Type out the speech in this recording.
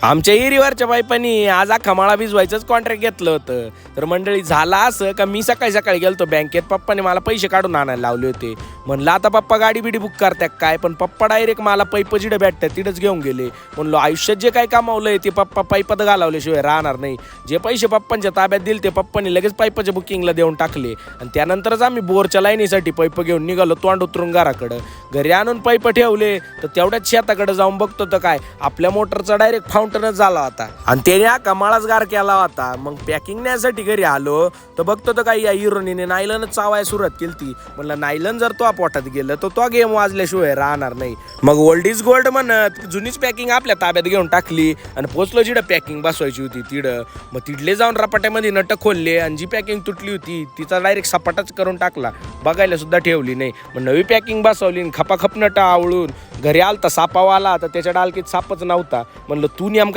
आमच्या एरीवरच्या बायपानी आज अख्खा माळा भिजवायचंच कॉन्ट्रॅक्ट घेतलं होतं. तर मंडळी झाला असं का मी सकाळी सकाळी गेलतो बँकेत. पप्पाने मला पैसे काढून आणायला लावले होते. म्हणलं आता पप्पा गाडी बिडी बुक करतात काय, पण पप्पा डायरेक्ट मला पैप जिडं भेटतात तिथंच घेऊन गेले. म्हणलो आयुष्यात जे काही कमावलंय ते पप्पा पाईपात घालवल्याशिवाय राहणार नाही. जे पैसे पप्पांच्या ताब्यात दिले ते पप्पाने लगेच पाईपाच्या बुकिंगला देऊन टाकले. आणि त्यानंतरच आम्ही बोरच्या लाईनीसाठी पैप घेऊन निघालो तोंड उतरून घराकडं. घरी आणून पैप ठेवले तर तेवढ्याच शेताकडे जाऊन बघतो तर काय आपल्या मोटरचा डायरेक्ट फाउंटनच झाला होता आणि त्याने हा कमाळाच गार केला होता. मग पॅकिंग न्यायसाठी घरी आलो तर बघतो तर काही या हिरोनीने नायलनच चावायला सुरुवात केली ती. म्हणलं नायलन जर तो पोटात गेलं तर तो गेम वाजल्याशिवाय राहणार नाही. मग ओल्ड इज गोल्ड म्हणत जुनीच पॅकिंग आपल्या ताब्यात घेऊन टाकली आणि पोचलो जिडं पॅकिंग बसवायची होती तिडं. मग तिडले जाऊन रपाट्यामध्ये नट खोलले आणि जी पॅकिंग तुटली होती तिचा डायरेक्ट सपाटाच करून टाकला, बघायला सुद्धा ठेवली नाही. मग नवी पॅकिंग बसवली खपाखप नट आवळून घरी आलता सापावा आला तर त्याच्या डालकीत सापच नव्हता. म्हणलं तू